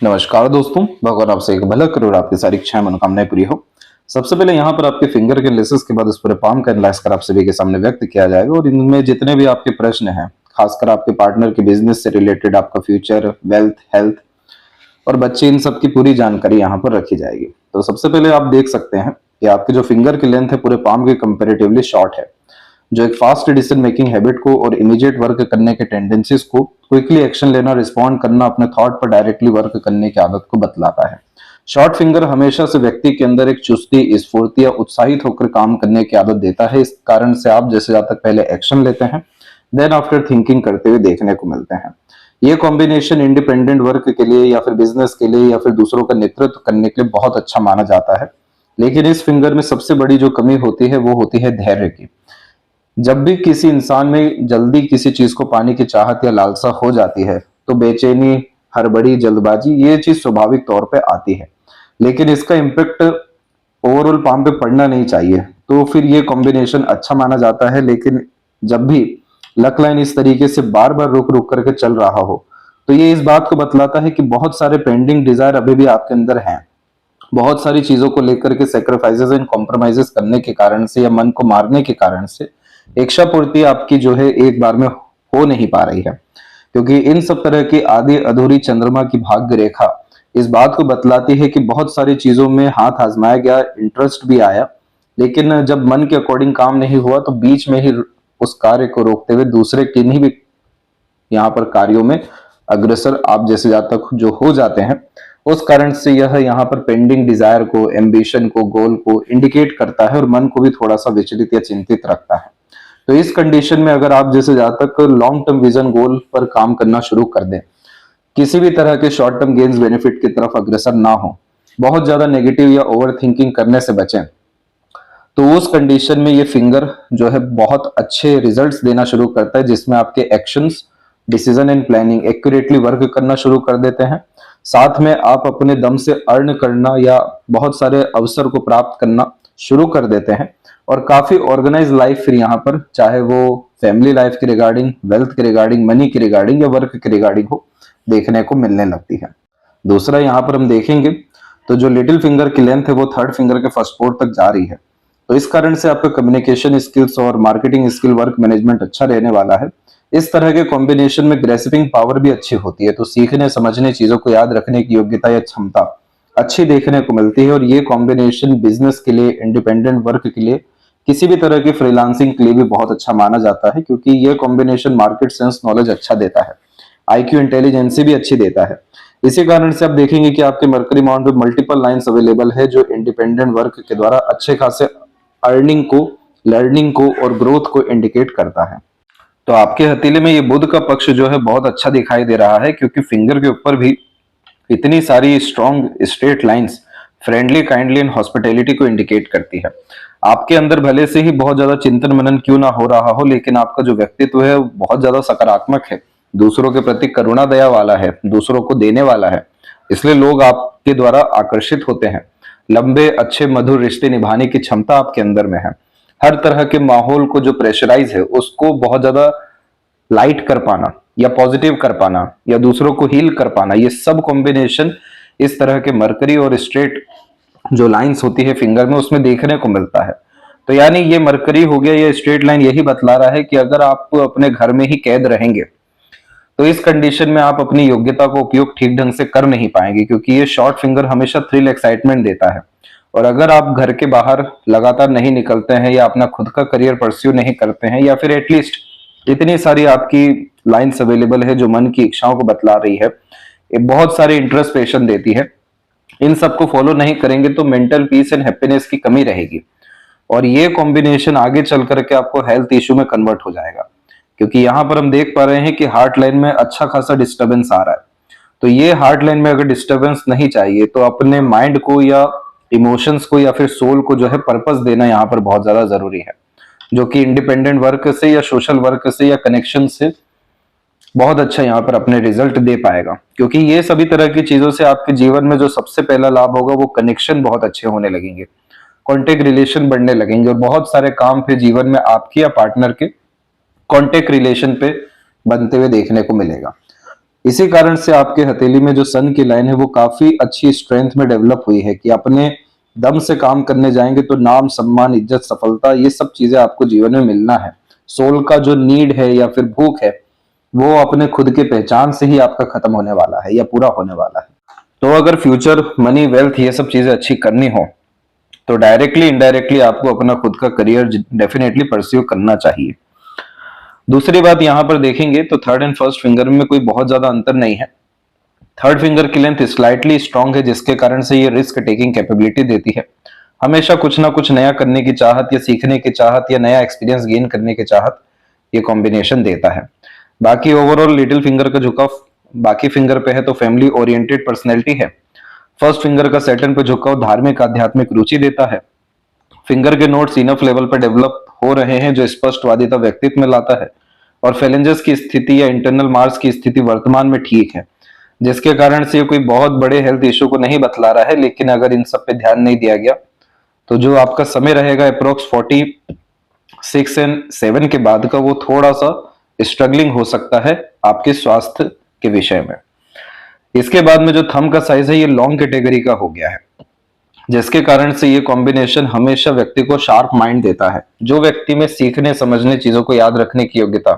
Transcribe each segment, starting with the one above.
नमस्कार दोस्तों, भगवान आपसे एक भला करो और आपकी सारी इच्छाएं मनोकामनाएं पूरी हो। सबसे पहले यहाँ पर आपके फिंगर के लेसेस के बाद उस पर पाम का एनालाइज कर आप सभी के सामने व्यक्त किया जाएगा और इनमें जितने भी आपके प्रश्न हैं, खासकर आपके पार्टनर के बिजनेस से रिलेटेड, आपका फ्यूचर, वेल्थ, हेल्थ और बच्चे, इन सब की पूरी जानकारी यहाँ पर रखी जाएगी। तो सबसे पहले आप देख सकते हैं कि आपके जो फिंगर की लेंथ है पूरे पाम के कंपेरेटिवली शॉर्ट है, जो एक फास्ट डिसीजन मेकिंग हैबिट को और इमीडिएट वर्क करने के टेंडेंसीज को, क्विकली एक्शन लेना, रिस्पॉन्ड करना, अपने थॉट पर डायरेक्टली वर्क करने की आदत को बतलाता है। शॉर्ट फिंगर हमेशा से व्यक्ति के अंदर एक चुस्ती, स्फूर्ति या उत्साहित होकर काम करने की आदत देता है। इस कारण से आप जैसे ज्यादा पहले एक्शन लेते हैं, देन आफ्टर थिंकिंग करते हुए देखने को मिलते हैं। ये कॉम्बिनेशन इंडिपेंडेंट वर्क के लिए या फिर बिजनेस के लिए या फिर दूसरों का नेतृत्व करने के लिए बहुत अच्छा माना जाता है। लेकिन इस फिंगर में सबसे बड़ी जो कमी होती है वो होती है धैर्य की। जब भी किसी इंसान में जल्दी किसी चीज को पाने की चाहत या लालसा हो जाती है तो बेचैनी, हड़बड़ी, जल्दबाजी, ये चीज स्वाभाविक तौर पे आती है। लेकिन इसका इम्पेक्ट ओवरऑल पाम पे पड़ना नहीं चाहिए। तो फिर ये कॉम्बिनेशन अच्छा माना जाता है। लेकिन जब भी लक लाइन इस तरीके से बार बार रुक रुक करके चल रहा हो तो ये इस बात को बतलाता है कि बहुत सारे पेंडिंग डिजायर अभी भी आपके अंदर हैं। बहुत सारी चीजों को लेकर के सेक्रीफाइसेस एंड कॉम्प्रोमाइजेस करने के कारण से या मन को मारने के कारण से इच्छा पूर्ति आपकी जो है एक बार में हो नहीं पा रही है। क्योंकि इन सब तरह की आधी अधूरी चंद्रमा की भाग्य रेखा इस बात को बतलाती है कि बहुत सारी चीजों में हाथ आजमाया गया, इंटरेस्ट भी आया, लेकिन जब मन के अकॉर्डिंग काम नहीं हुआ तो बीच में ही उस कार्य को रोकते हुए दूसरे किन्हीं भी यहाँ पर कार्यों में अग्रसर आप जैसे जातक जो हो जाते हैं। उस कारण से यह यहाँ पर पेंडिंग डिजायर को, एम्बिशन को, गोल को इंडिकेट करता है और मन को भी थोड़ा सा विचलित या चिंतित रखता है। तो इस कंडीशन में अगर आप जैसे जातक लॉन्ग टर्म विजन गोल पर काम करना शुरू कर दें, किसी भी तरह के शॉर्ट टर्म गेन्स बेनिफिट की तरफ अग्रसर ना हो, बहुत ज्यादा नेगेटिव या ओवर थिंकिंग करने से बचें, तो उस कंडीशन में ये फिंगर जो है बहुत अच्छे रिजल्ट्स देना शुरू करता है, जिसमें आपके actions, decision and planning accurately work करना शुरू कर देते हैं। साथ में आप अपने दम से अर्न करना या बहुत सारे अवसर को प्राप्त करना शुरू कर देते हैं और काफी ऑर्गेनाइज लाइफ फिर यहाँ पर, चाहे वो फैमिली लाइफ के रिगार्डिंग, वेल्थ के रिगार्डिंग, मनी के रिगार्डिंग या वर्क के रिगार्डिंग हो, देखने को मिलने लगती है। दूसरा यहाँ पर हम देखेंगे तो जो लिटिल फिंगर की लेंथ है वो थर्ड फिंगर के फर्स्ट पोर्ट तक जा रही है। तो इस कारण से आपका कम्युनिकेशन स्किल्स और मार्केटिंग स्किल, वर्क मैनेजमेंट अच्छा रहने वाला है। इस तरह के कॉम्बिनेशन में ग्रेस्पिंग पावर भी अच्छी होती है, तो सीखने, समझने, चीजों को याद रखने की योग्यता या क्षमता अच्छी देखने को मिलती है। और ये कॉम्बिनेशन बिजनेस के लिए, इंडिपेंडेंट वर्क के लिए, किसी भी तरह की फ्रीलांसिंग के लिए भी बहुत अच्छा माना जाता है, क्योंकि ये कॉम्बिनेशन मार्केट सेंस नॉलेज अच्छा देता है, आईक्यू इंटेलिजेंसी भी अच्छी देता है। इसी कारण से आप देखेंगे कि आपके मरकरी माउंट में मल्टीपल लाइंस अवेलेबल है जो इंडिपेंडेंट वर्क के द्वारा अच्छे खासे अर्निंग को, लर्निंग को और ग्रोथ को इंडिकेट करता है। तो आपके हथेली में ये बुध का पक्ष जो है बहुत अच्छा दिखाई दे रहा है, क्योंकि फिंगर के ऊपर भी इतनी सारी strong straight lines friendly, kindly and hospitality को इंडिकेट करती है। आपके अंदर भले से ही बहुत ज्यादा चिंतन मनन क्यों ना हो रहा हो, लेकिन आपका जो व्यक्तित्व है बहुत ज्यादा सकारात्मक है, दूसरों के प्रति करुणा दया वाला है, दूसरों को देने वाला है, इसलिए लोग आपके द्वारा आकर्षित होते हैं। लंबे, अच्छे, मधुर रिश्ते निभाने की क्षमता आपके अंदर में है। हर तरह के माहौल को जो प्रेशराइज है उसको बहुत ज्यादा लाइट कर पाना या पॉजिटिव कर पाना या दूसरों को हील कर पाना, ये सब कॉम्बिनेशन इस तरह के मरकरी और स्ट्रेट जो लाइंस होती है फिंगर में उसमें देखने को मिलता है। तो यानी ये मरकरी हो गया, ये स्ट्रेट लाइन यही बतला रहा है कि अगर आप अपने घर में ही कैद रहेंगे तो इस कंडीशन में आप अपनी योग्यता को उपयोग ठीक ढंग से कर नहीं पाएंगे, क्योंकि ये शॉर्ट फिंगर हमेशा थ्रिल, एक्साइटमेंट देता है। और अगर आप घर के बाहर लगातार नहीं निकलते हैं या अपना खुद का करियर परस्यू नहीं करते हैं, या फिर एटलीस्ट इतनी सारी आपकी लाइंस अवेलेबल है जो मन की इच्छाओं को बतला रही है, ये बहुत सारी इंट्रोस्पेक्शन देती है, इन सबको फॉलो नहीं करेंगे तो मेंटल पीस एंड हैप्पीनेस की कमी रहेगी। और ये कॉम्बिनेशन आगे चल करके आपको हेल्थ इश्यू में कन्वर्ट हो जाएगा, क्योंकि यहाँ पर हम देख पा रहे हैं कि हार्ट लाइन में अच्छा खासा डिस्टर्बेंस आ रहा है। तो ये हार्ट लाइन में अगर डिस्टर्बेंस नहीं चाहिए तो अपने माइंड को या इमोशंस को या फिर सोल को जो है पर्पस देना यहाँ पर बहुत ज्यादा जरूरी है, जो कि इंडिपेंडेंट वर्क से या सोशल वर्क से या कनेक्शन से बहुत अच्छा यहाँ पर अपने रिजल्ट दे पाएगा। क्योंकि ये सभी तरह की चीजों से आपके जीवन में जो सबसे पहला लाभ होगा वो कनेक्शन बहुत अच्छे होने लगेंगे, कॉन्टेक्ट रिलेशन बढ़ने लगेंगे और बहुत सारे काम फिर जीवन में आपके या पार्टनर के कॉन्टेक्ट रिलेशन पे बनते हुए देखने को मिलेगा। इसी कारण से आपके हथेली में जो सन की लाइन है वो काफी अच्छी स्ट्रेंथ में डेवलप हुई है कि अपने दम से काम करने जाएंगे तो नाम, सम्मान, इज्जत, सफलता, ये सब चीजें आपको जीवन में मिलना है। सोल का जो नीड है या फिर भूख है वो अपने खुद के पहचान से ही आपका खत्म होने वाला है या पूरा होने वाला है। तो अगर फ्यूचर मनी, वेल्थ, ये सब चीजें अच्छी करनी हो तो डायरेक्टली इनडायरेक्टली आपको अपना खुद का करियर डेफिनेटली परस्यू करना चाहिए। दूसरी बात यहां पर देखेंगे तो थर्ड एंड फर्स्ट फिंगर में कोई बहुत ज्यादा अंतर नहीं है। थर्ड फिंगर की लेंथ स्लाइटली स्ट्रांग है जिसके कारण से ये रिस्क टेकिंग कैपेबिलिटी देती है। हमेशा कुछ ना कुछ नया करने की चाहत या सीखने की चाहत या नया एक्सपीरियंस गेन करने की चाहत ये कॉम्बिनेशन देता है। बाकी ओवरऑल लिटिल फिंगर का झुकाव बाकी फिंगर पे है तो फैमिली ओरिएंटेड पर्सनैलिटी है। फर्स्ट फिंगर का सैटर्न पे झुकाव धार्मिक आध्यात्मिक रुचि देता है। फिंगर के नोट्स इनफ लेवल पर डेवलप हो रहे हैं जो स्पष्टवादिता व्यक्तित्व में लाता है। और फेलेंजेस की स्थिति या इंटरनल मार्स की स्थिति वर्तमान में ठीक है जिसके कारण से ये कोई बहुत बड़े हेल्थ इश्यू को नहीं बतला रहा है। लेकिन अगर इन सब पे ध्यान नहीं दिया गया तो जो आपका समय रहेगा अप्रोक्स 46 एंड 7 के बाद का वो थोड़ा सा स्ट्रगलिंग हो सकता है आपके स्वास्थ्य के विषय में। इसके बाद में जो थंब का साइज है ये लॉन्ग कैटेगरी का हो गया है जिसके कारण से ये कॉम्बिनेशन हमेशा व्यक्ति को शार्प माइंड देता है। जो व्यक्ति में सीखने, समझने, चीजों को याद रखने की योग्यता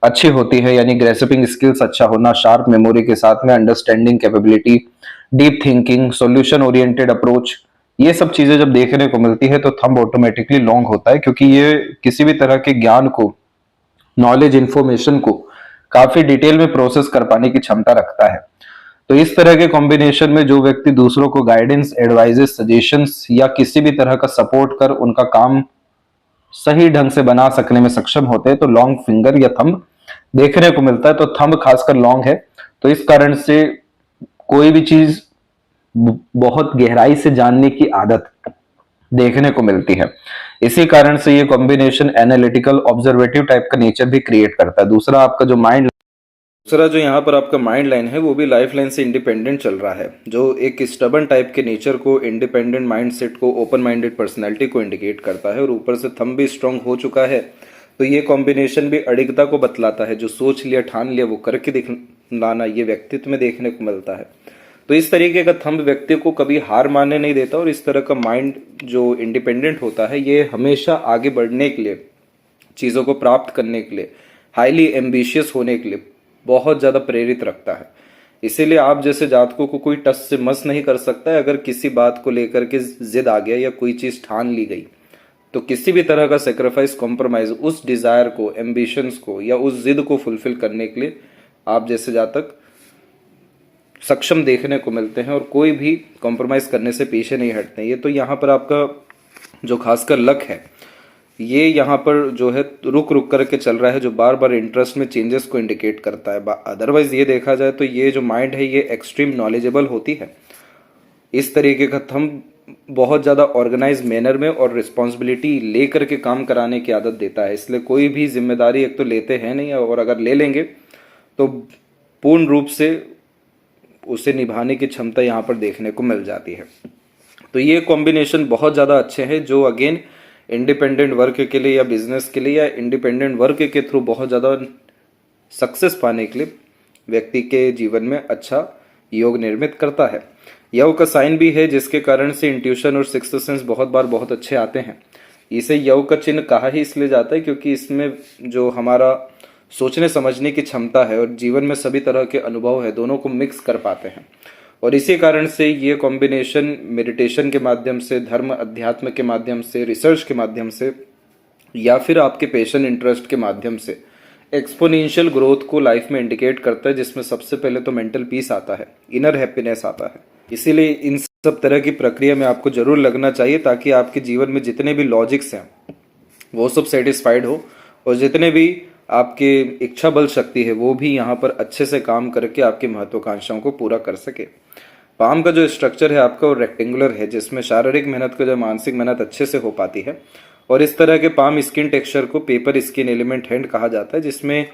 अच्छी होती है यानी ग्रेस्पिंग स्किल्स अच्छा होना, शार्प मेमोरी के साथ में understanding capability, deep thinking, solution oriented approach, ये सब चीजें जब देखने को मिलती है तो थंब ऑटोमेटिकली लॉन्ग होता है क्योंकि ये किसी भी तरह के ज्ञान को, नॉलेज, इंफॉर्मेशन को काफी डिटेल में प्रोसेस कर पाने की क्षमता रखता है। तो इस तरह के कॉम्बिनेशन में जो व्यक्ति दूसरों को गाइडेंस, एडवाइजेस, सजेशंस या किसी भी तरह का सपोर्ट कर उनका काम सही ढंग से बना सकने में सक्षम होते हैं तो लॉन्ग फिंगर या थंब देखने को मिलता है। तो थंब खासकर लॉन्ग है तो इस कारण से कोई भी चीज बहुत गहराई से जानने की आदत देखने को मिलती है। इसी कारण से ये कॉम्बिनेशन एनालिटिकल, ऑब्जर्वेटिव टाइप का नेचर भी क्रिएट करता है। दूसरा जो यहाँ पर आपका माइंड लाइन है वो भी लाइफ लाइन से इंडिपेंडेंट चल रहा है जो एक स्टबन टाइप के नेचर को, इंडिपेंडेंट माइंडसेट को, ओपन माइंडेड पर्सनैलिटी को इंडिकेट करता है। और ऊपर से थंब भी स्ट्रांग हो चुका है तो ये कॉम्बिनेशन भी अडिगता को बतलाता है। जो सोच लिया, ठान लिया वो करके दिखलाना ये व्यक्तित्व में देखने को मिलता है। तो इस तरीके का थंब व्यक्ति को कभी हार मानने नहीं देता और इस तरह का माइंड जो इंडिपेंडेंट होता है ये हमेशा आगे बढ़ने के लिए, चीज़ों को प्राप्त करने के लिए, हाईली एम्बिशियस होने के लिए बहुत ज़्यादा प्रेरित रखता है। इसीलिए आप जैसे जातकों को कोई टस से मस नहीं कर सकता है। अगर किसी बात को लेकर के जिद आ गया या कोई चीज़ ठान ली गई तो किसी भी तरह का सेक्रीफाइस, कॉम्प्रोमाइज उस डिज़ायर को, एम्बिशंस को या उस जिद को फुलफिल करने के लिए आप जैसे जातक सक्षम देखने को मिलते हैं और कोई भी कॉम्प्रोमाइज़ करने से पीछे नहीं हटते। ये तो यहाँ पर आपका जो खासकर लक है ये यहाँ पर जो है रुक रुक करके चल रहा है जो बार बार इंटरेस्ट में चेंजेस को इंडिकेट करता है। अदरवाइज ये देखा जाए तो ये जो माइंड है ये एक्सट्रीम नॉलेजेबल होती है। इस तरीके का थंब बहुत ज़्यादा ऑर्गेनाइज मैनर में और रिस्पॉन्सिबिलिटी ले करके काम कराने की आदत देता है। इसलिए कोई भी जिम्मेदारी एक तो लेते हैं नहीं और अगर ले लेंगे तो पूर्ण रूप से उसे निभाने की क्षमता यहाँ पर देखने को मिल जाती है। तो ये कॉम्बिनेशन बहुत ज़्यादा अच्छे हैं जो अगेन इंडिपेंडेंट वर्क के लिए या बिजनेस के लिए या इंडिपेंडेंट वर्क के थ्रू बहुत ज़्यादा सक्सेस पाने के लिए व्यक्ति के जीवन में अच्छा योग निर्मित करता है। यव का साइन भी है जिसके कारण से इंट्यूशन और सिक्स्थ सेंस बहुत बार बहुत अच्छे आते हैं। इसे यव का चिन्ह कहा ही इसलिए जाता है क्योंकि इसमें जो हमारा सोचने समझने की क्षमता है और जीवन में सभी तरह के अनुभव है दोनों को मिक्स कर पाते हैं। और इसी कारण से ये कॉम्बिनेशन मेडिटेशन के माध्यम से, धर्म अध्यात्म के माध्यम से, रिसर्च के माध्यम से या फिर आपके पैशन इंटरेस्ट के माध्यम से एक्सपोनेंशियल ग्रोथ को लाइफ में इंडिकेट करता है जिसमें सबसे पहले तो मेंटल पीस आता है, इनर हैप्पीनेस आता है। इसीलिए इन सब तरह की प्रक्रिया में आपको जरूर लगना चाहिए ताकि आपके जीवन में जितने भी लॉजिक्स हैं वो सब सेटिस्फाइड हो और जितने भी आपके इच्छा बल शक्ति है वो भी यहाँ पर अच्छे से काम करके आपकी महत्वाकांक्षाओं को पूरा कर सके। पाम का जो स्ट्रक्चर है आपका वो रेक्टेंगुलर है जिसमें शारीरिक मेहनत को जो मानसिक मेहनत अच्छे से हो पाती है। और इस तरह के पाम स्किन टेक्सचर को पेपर स्किन एलिमेंट हैंड कहा जाता है जिसमें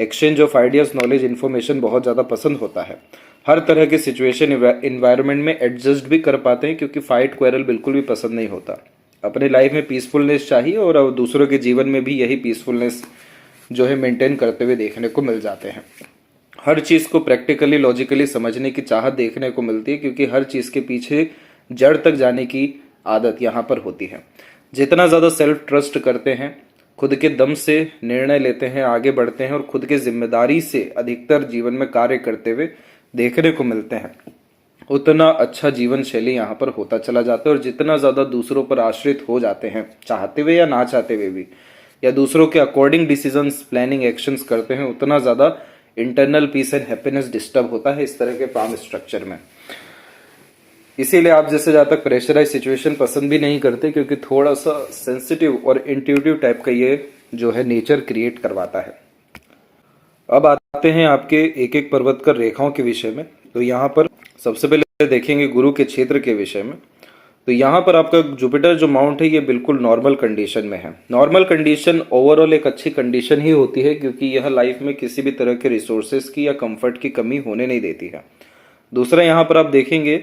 exchange of ideas, knowledge, information बहुत ज़्यादा पसंद होता है। हर तरह के सिचुएशन, इन्वायरमेंट में एडजस्ट भी कर पाते हैं क्योंकि फाइट क्वेरल बिल्कुल भी पसंद नहीं होता। अपने लाइफ में पीसफुलनेस चाहिए और दूसरों के जीवन में भी यही पीसफुलनेस जो है मेंटेन करते हुए देखने को मिल जाते हैं। हर चीज को प्रैक्टिकली लॉजिकली समझने की चाहत देखने को मिलती है, क्योंकि हर चीज के पीछे जड़ तक जाने की आदत यहाँ पर होती है। जितना ज्यादा सेल्फ ट्रस्ट करते हैं, खुद के दम से निर्णय लेते हैं, आगे बढ़ते हैं और खुद के जिम्मेदारी से अधिकतर जीवन में कार्य करते हुए देखने को मिलते हैं, उतना अच्छा जीवन शैली यहाँ पर होता चला जाता है। और जितना ज्यादा दूसरों पर आश्रित हो जाते हैं, चाहते हुए या ना चाहते हुए भी, या दूसरों के अकॉर्डिंग डिसीजंस प्लानिंग एक्शंस करते हैं, उतना ज्यादा internal peace and happiness disturb होता है इस तरह के काम स्ट्रक्चर में। इसीलिए आप जैसे ज्यादा तक प्रेशराइज सिचुएशन पसंद भी नहीं करते, क्योंकि थोड़ा सा सेंसिटिव और इंट्यूटिव टाइप का ये जो है नेचर क्रिएट करवाता है। अब आते हैं आपके एक एक पर्वत कर रेखाओं के विषय में। तो यहाँ पर सबसे पहले देखेंगे गुरु के क्षेत्र के विषय में। तो यहाँ पर आपका जुपिटर जो माउंट है ये बिल्कुल नॉर्मल कंडीशन में है। नॉर्मल कंडीशन ओवरऑल एक अच्छी कंडीशन ही होती है, क्योंकि यह लाइफ में किसी भी तरह के रिसोर्सेज की या कंफर्ट की कमी होने नहीं देती है। दूसरा यहाँ पर आप देखेंगे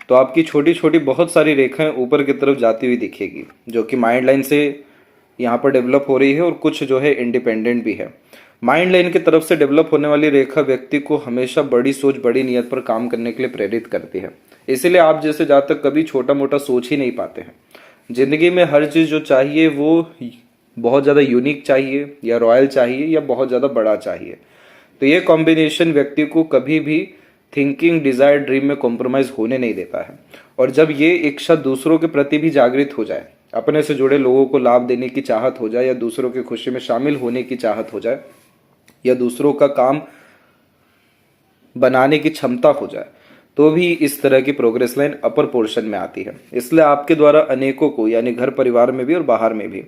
तो आपकी छोटी छोटी बहुत सारी रेखाएं ऊपर की तरफ जाती हुई दिखेगी, जो कि माइंड लाइन से यहाँ पर डेवलप हो रही है और कुछ जो है इंडिपेंडेंट भी है। माइंड लाइन की तरफ से डेवलप होने वाली रेखा व्यक्ति को हमेशा बड़ी सोच बड़ी नियत पर काम करने के लिए प्रेरित करती है। इसीलिए आप जैसे जहाँ तक कभी छोटा मोटा सोच ही नहीं पाते हैं। जिंदगी में हर चीज जो चाहिए वो बहुत ज्यादा यूनिक चाहिए, या रॉयल चाहिए, या बहुत ज्यादा बड़ा चाहिए। तो ये कॉम्बिनेशन व्यक्ति को कभी भी थिंकिंग डिजायर ड्रीम में कॉम्प्रोमाइज होने नहीं देता है। और जब ये इच्छा दूसरों के प्रति भी जागृत हो जाए, अपने से जुड़े लोगों को लाभ देने की चाहत हो जाए, या दूसरों की खुशी में शामिल होने की चाहत हो जाए, या दूसरों का काम बनाने की क्षमता हो जाए, तो भी इस तरह की प्रोग्रेस लाइन अपर पोर्शन में आती है। इसलिए आपके द्वारा अनेकों को, यानी घर परिवार में भी और बाहर में भी,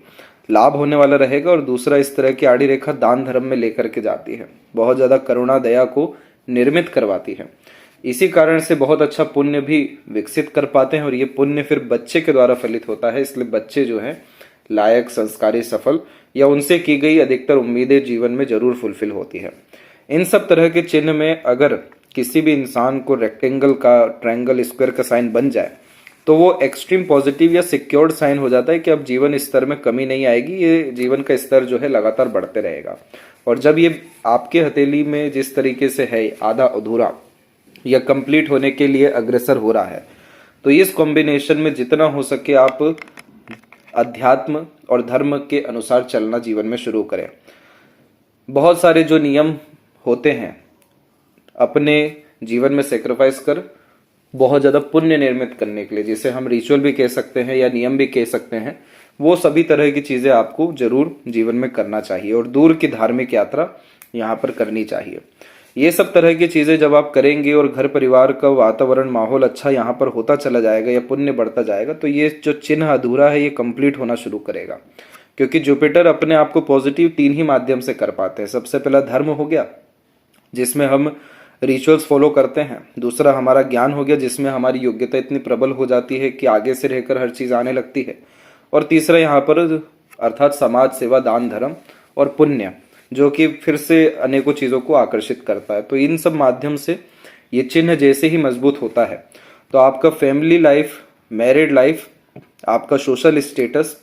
लाभ होने वाला रहेगा। और दूसरा, इस तरह की आड़ी रेखा दान धर्म में लेकर के जाती है, बहुत ज्यादा करुणा दया को निर्मित करवाती है। इसी कारण से बहुत अच्छा पुण्य भी विकसित कर पाते हैं, और ये पुण्य फिर बच्चे के द्वारा फलित होता है। इसलिए बच्चे जो है लायक, संस्कारी, सफल, या उनसे की गई अधिकतर उम्मीदें जीवन में जरूर फुलफिल होती है। इन सब तरह के चिन्ह में अगर किसी भी इंसान को रेक्टेंगल का, ट्रायंगल, स्क्वायर का साइन बन जाए, तो वो एक्सट्रीम पॉजिटिव या सिक्योर्ड साइन हो जाता है कि अब जीवन स्तर में कमी नहीं आएगी, ये जीवन का स्तर जो है लगातार बढ़ते रहेगा। और जब ये आपके हथेली में जिस तरीके से है आधा अधूरा या कंप्लीट होने के लिए अग्रसर हो रहा है, तो इस कॉम्बिनेशन में जितना हो सके आप अध्यात्म और धर्म के अनुसार चलना जीवन में शुरू करें। बहुत सारे जो नियम होते हैं अपने जीवन में सेक्रीफाइस कर बहुत ज्यादा पुण्य निर्मित करने के लिए, जिसे हम रिचुअल भी कह सकते हैं या नियम भी कह सकते हैं, वो सभी तरह की चीजें आपको जरूर जीवन में करना चाहिए। और दूर की धार्मिक यात्रा यहाँ पर करनी चाहिए। ये सब तरह की चीजें जब आप करेंगे और घर परिवार का वातावरण, माहौल अच्छा यहाँ पर होता चला जाएगा या पुण्य बढ़ता जाएगा, तो ये जो चिन्ह अधूरा है ये कंप्लीट होना शुरू करेगा। क्योंकि जुपिटर अपने आप को पॉजिटिव 3 ही माध्यम से कर पाते हैं। सबसे पहला धर्म हो गया, जिसमें हम रिचुअल्स फॉलो करते हैं। दूसरा हमारा ज्ञान हो गया, जिसमें हमारी योग्यता इतनी प्रबल हो जाती है कि आगे से रहकर हर चीज आने लगती है। और तीसरा यहाँ पर अर्थात समाज सेवा, दान धर्म और पुण्य, जो कि फिर से अनेकों चीजों को आकर्षित करता है। तो इन सब माध्यम से ये चिन्ह जैसे ही मजबूत होता है, तो आपका फैमिली लाइफ, मैरिड लाइफ, आपका सोशल स्टेटस,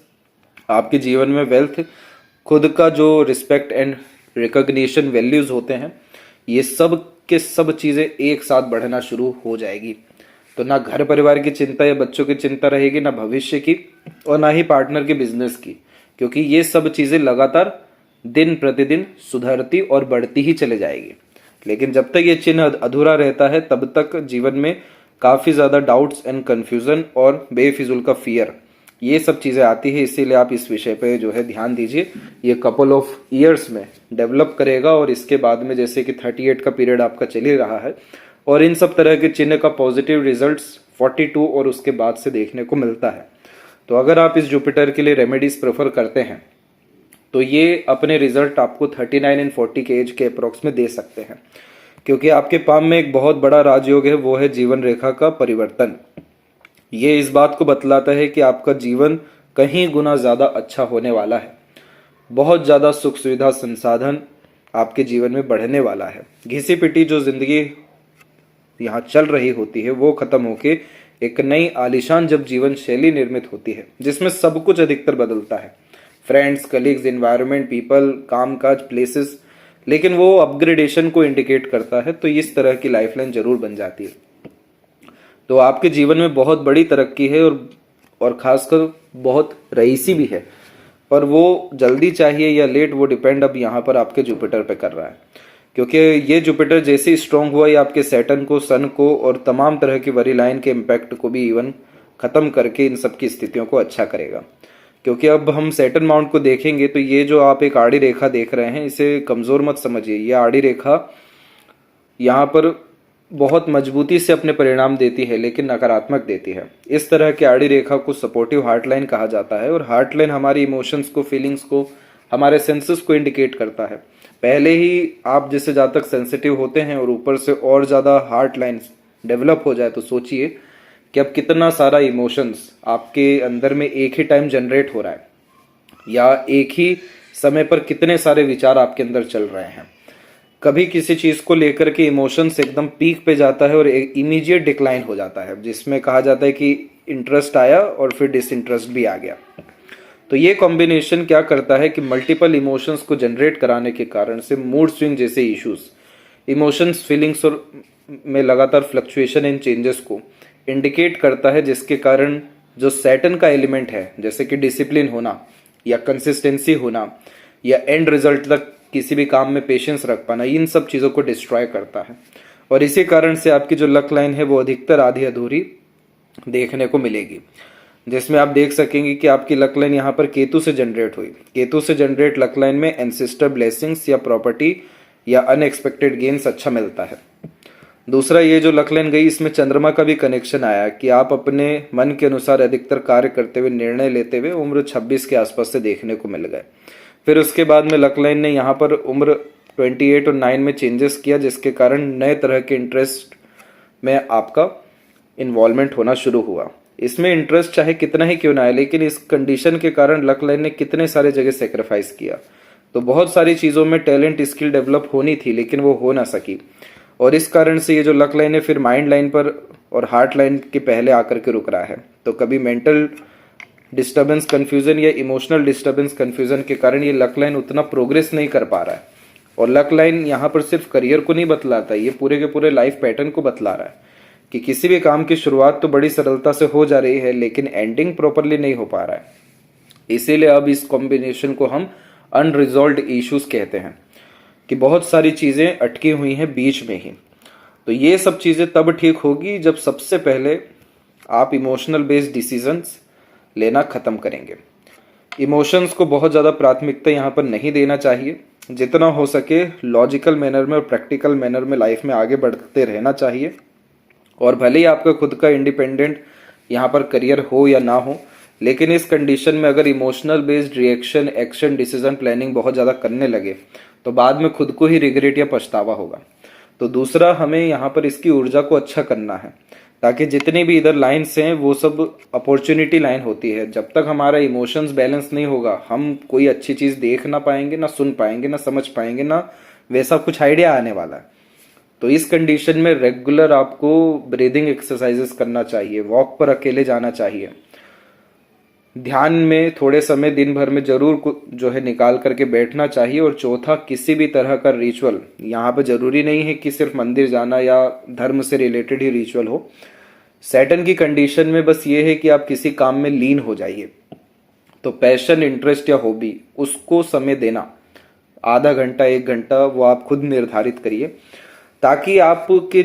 आपके जीवन में वेल्थ, खुद का जो रिस्पेक्ट एंड रिकॉग्निशन वैल्यूज होते हैं, ये सब के सब चीजें एक साथ बढ़ना शुरू हो जाएगी। तो ना घर परिवार की चिंता या बच्चों की चिंता रहेगी, ना भविष्य की, और ना ही पार्टनर के बिजनेस की, क्योंकि ये सब चीजें लगातार दिन प्रतिदिन सुधरती और बढ़ती ही चले जाएगी। लेकिन जब तक ये चिन्ह अधूरा रहता है, तब तक जीवन में काफी ज्यादा डाउट्स एंड कंफ्यूजन और बेफिजुल का फियर, ये सब चीजें आती है। इसीलिए आप इस विषय पे जो है ध्यान दीजिए। ये कपल ऑफ ईयर्स में डेवलप करेगा, और इसके बाद में जैसे कि 38 का पीरियड आपका चल ही रहा है, और इन सब तरह के चिन्ह का पॉजिटिव रिजल्ट्स 42 और उसके बाद से देखने को मिलता है। तो अगर आप इस जुपिटर के लिए रेमेडीज प्रेफर करते हैं, तो ये अपने रिजल्ट आपको 39 एंड 40 के एज के अप्रोक्स में दे सकते हैं। क्योंकि आपके पाम में एक बहुत बड़ा राजयोग है, वो है जीवन रेखा का परिवर्तन। ये इस बात को बतलाता है कि आपका जीवन कहीं गुना ज्यादा अच्छा होने वाला है। बहुत ज्यादा सुख सुविधा, संसाधन आपके जीवन में बढ़ने वाला है। घिसी पिटी जो जिंदगी यहाँ चल रही होती है, वो खत्म होके एक नई आलीशान जब जीवन शैली निर्मित होती है, जिसमें सब कुछ अधिकतर बदलता है। फ्रेंड्स, कलीग्स, एनवायरनमेंट, पीपल, काम काज, प्लेसेस, लेकिन वो अपग्रेडेशन को इंडिकेट करता है। तो इस तरह की लाइफलाइन जरूर बन जाती है। तो आपके जीवन में बहुत बड़ी तरक्की है और खासकर बहुत रईसी भी है, पर वो जल्दी चाहिए या लेट वो डिपेंड अब यहाँ पर आपके जुपिटर पे कर रहा है। क्योंकि ये जुपिटर जैसे ही स्ट्रांग हुआ, ये आपके सैटर्न को, सन को और तमाम तरह की वरी लाइन के इम्पैक्ट को भी इवन खत्म करके इन सब की स्थितियों को अच्छा करेगा। क्योंकि अब हम सैटर्न माउंट को देखेंगे तो ये जो आप एक आड़ी रेखा देख रहे हैं, इसे कमजोर मत समझिए। ये आड़ी रेखा यहाँ पर बहुत मजबूती से अपने परिणाम देती है, लेकिन नकारात्मक देती है। इस तरह की आड़ी रेखा को सपोर्टिव हार्ट लाइन कहा जाता है। और हार्ट लाइन हमारी इमोशंस को, फीलिंग्स को, हमारे सेंसेस को इंडिकेट करता है। पहले ही आप जिससे ज़्यादा तक सेंसिटिव होते हैं और ऊपर से और ज़्यादा हार्ट लाइन डेवलप हो जाए तो सोचिए कि अब कितना सारा इमोशंस आपके अंदर में एक ही टाइम जनरेट हो रहा है, या एक ही समय पर कितने सारे विचार आपके अंदर चल रहे हैं। कभी किसी चीज को लेकर के इमोशंस एकदम पीक पे जाता है और इमीडिएट डिक्लाइन हो जाता है, जिसमें कहा जाता है कि इंटरेस्ट आया और फिर डिसइंटरेस्ट भी आ गया। तो ये कॉम्बिनेशन क्या करता है कि मल्टीपल इमोशंस को जनरेट कराने के कारण से मूड स्विंग जैसे इश्यूज, इमोशंस, फीलिंग्स और में लगातार फ्लक्चुएशन इन चेंजेस को इंडिकेट करता है, जिसके कारण जो सैटर्न का एलिमेंट है, जैसे कि डिसिप्लिन होना या कंसिस्टेंसी होना या एंड रिजल्ट तक किसी भी काम में पेशेंस रख पाना, इन सब चीज़ों को डिस्ट्रॉय करता है। और इसी कारण से आपकी जो लक लाइन है वो अधिकतर आधी अधूरी देखने को मिलेगी, जिसमें आप देख सकेंगे कि आपकी लक लाइन यहाँ पर केतु से जनरेट हुई। केतु से जनरेट लक लाइन में एंसेस्टर ब्लेसिंग्स या प्रॉपर्टी या अनएक्सपेक्टेड गेन्स अच्छा मिलता है। दूसरा, ये जो लक लाइन गई, इसमें चंद्रमा का भी कनेक्शन आया कि आप अपने मन के अनुसार अधिकतर कार्य करते हुए, निर्णय लेते हुए उम्र 26 के आसपास से देखने को मिल गए। फिर उसके बाद में लक लाइन ने यहाँ पर उम्र 28 और 9 में चेंजेस किया, जिसके कारण नए तरह के इंटरेस्ट में आपका इन्वॉल्वमेंट होना शुरू हुआ। इसमें इंटरेस्ट चाहे कितना ही क्यों ना आए, लेकिन इस कंडीशन के कारण लक लाइन ने कितने सारे जगह सेक्रीफाइस किया। तो बहुत सारी चीज़ों में टैलेंट, स्किल डेवलप होनी थी, लेकिन वो हो ना सकी। और इस कारण से ये जो लक लाइन है फिर माइंड लाइन पर और हार्ट लाइन के पहले आकर के रुक रहा है। तो कभी मेंटल डिस्टर्बेंस, कंफ्यूजन या इमोशनल डिस्टर्बेंस, कंफ्यूजन के कारण ये लक लाइन उतना प्रोग्रेस नहीं कर पा रहा है। और लक लाइन यहाँ पर सिर्फ करियर को नहीं बतलाता, ये पूरे के पूरे लाइफ पैटर्न को बतला रहा है कि किसी भी काम की शुरुआत तो बड़ी सरलता से हो जा रही है, लेकिन एंडिंग प्रॉपरली नहीं हो पा रहा है। इसीलिए अब इस कॉम्बिनेशन को हम अनरिजॉल्व्ड इश्यूज कहते हैं, कि बहुत सारी चीज़ें अटकी हुई हैं बीच में ही। तो ये सब चीज़ें तब ठीक होगी जब सबसे पहले आप इमोशनल बेस्ड डिसीजंस लेना ख़त्म करेंगे। इमोशंस को बहुत ज़्यादा प्राथमिकता यहाँ पर नहीं देना चाहिए। जितना हो सके लॉजिकल मैनर में और प्रैक्टिकल मैनर में लाइफ में आगे बढ़ते रहना चाहिए। और भले ही आपका खुद का इंडिपेंडेंट यहाँ पर करियर हो या ना हो, लेकिन इस कंडीशन में अगर emotional based reaction, action, decision planning बहुत ज़्यादा करने लगे तो बाद में खुद को ही रिग्रेट या पछतावा होगा। तो दूसरा, हमें यहाँ पर इसकी ऊर्जा को अच्छा करना है, ताकि जितनी भी इधर लाइन्स हैं वो सब अपॉर्चुनिटी लाइन होती है। जब तक हमारा इमोशंस बैलेंस नहीं होगा, हम कोई अच्छी चीज़ देख ना पाएंगे, ना सुन पाएंगे, ना समझ पाएंगे, ना वैसा कुछ आइडिया आने वाला है। तो इस कंडीशन में रेगुलर आपको ब्रीदिंग एक्सरसाइजेस करना चाहिए, वॉक पर अकेले जाना चाहिए, ध्यान में थोड़े समय दिन भर में जरूर जो है निकाल करके बैठना चाहिए। और चौथा, किसी भी तरह का रिचुअल, यहाँ पे जरूरी नहीं है कि सिर्फ मंदिर जाना या धर्म से रिलेटेड ही रिचुअल हो। सैटर्न की कंडीशन में बस ये है कि आप किसी काम में लीन हो जाइए। तो पैशन, इंटरेस्ट या हॉबी, उसको समय देना, आधा घंटा, 1 घंटा, वो आप खुद निर्धारित करिए, ताकि आपके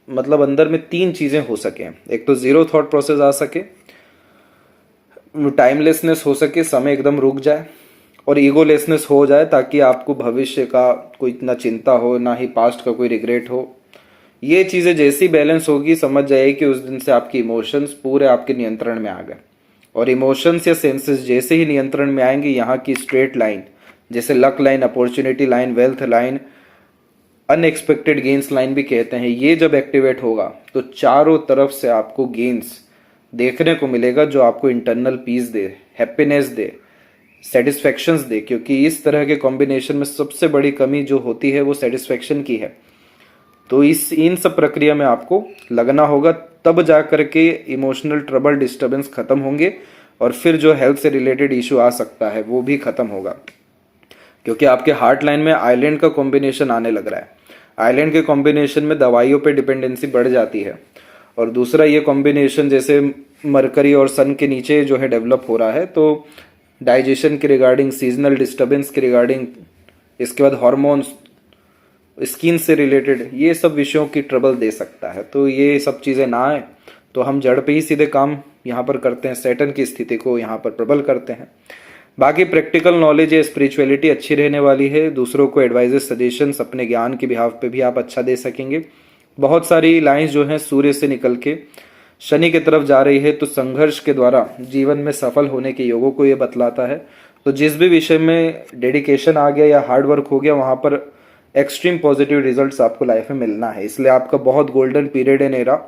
मतलब अंदर में 3 चीजें हो सकें। एक तो जीरो थॉट प्रोसेस आ सके, टाइमलेसनेस हो सके, समय एकदम रुक जाए, और ईगोलेसनेस हो जाए, ताकि आपको भविष्य का कोई ना चिंता हो, ना ही पास्ट का कोई रिग्रेट हो। ये चीज़ें जैसी बैलेंस होगी, समझ जाइए कि उस दिन से आपकी इमोशंस पूरे आपके नियंत्रण में आ गए। और इमोशंस या सेंसेस जैसे ही नियंत्रण में आएंगे, यहाँ की स्ट्रेट लाइन, जैसे luck line, opportunity line, wealth line, unexpected gains line भी कहते हैं, ये जब एक्टिवेट होगा तो चारों तरफ से आपको गेन्स देखने को मिलेगा, जो आपको इंटरनल पीस दे, हैप्पीनेस दे, सेटिस्फेक्शंस दे। क्योंकि इस तरह के कॉम्बिनेशन में सबसे बड़ी कमी जो होती है वो सेटिस्फेक्शन की है। तो इन सब प्रक्रिया में आपको लगना होगा, तब जा करके इमोशनल ट्रबल, डिस्टर्बेंस खत्म होंगे, और फिर जो हेल्थ से रिलेटेड इशू आ सकता है वो भी खत्म होगा। क्योंकि आपके हार्ट लाइन में आइलैंड का कॉम्बिनेशन आने लग रहा है। आइलैंड के कॉम्बिनेशन में दवाइयों पे डिपेंडेंसी बढ़ जाती है। और दूसरा ये कॉम्बिनेशन जैसे मरकरी और सन के नीचे जो है डेवलप हो रहा है, तो डाइजेशन के रिगार्डिंग, सीजनल डिस्टर्बेंस के रिगार्डिंग, इसके बाद हॉर्मोन्स, स्किन से रिलेटेड, ये सब विषयों की ट्रबल दे सकता है। तो ये सब चीज़ें ना आए तो हम जड़ पे ही सीधे काम यहाँ पर करते हैं, सैटर्न की स्थिति को यहाँ पर प्रबल करते हैं। बाकी प्रैक्टिकल नॉलेज या स्पिरिचुअलिटी अच्छी रहने वाली है। दूसरों को एडवाइजेस, सजेशंस अपने ज्ञान के बिहाफ पे भी आप अच्छा दे सकेंगे। बहुत सारी लाइंस जो हैं सूर्य से निकल के शनि की तरफ जा रही है, तो संघर्ष के द्वारा जीवन में सफल होने के योगों को ये बतलाता है। तो जिस भी विषय में डेडिकेशन आ गया या हार्ड वर्क हो गया, वहाँ पर एक्सट्रीम पॉजिटिव रिजल्ट्स आपको लाइफ में मिलना है। इसलिए आपका बहुत गोल्डन पीरियड एंड एरा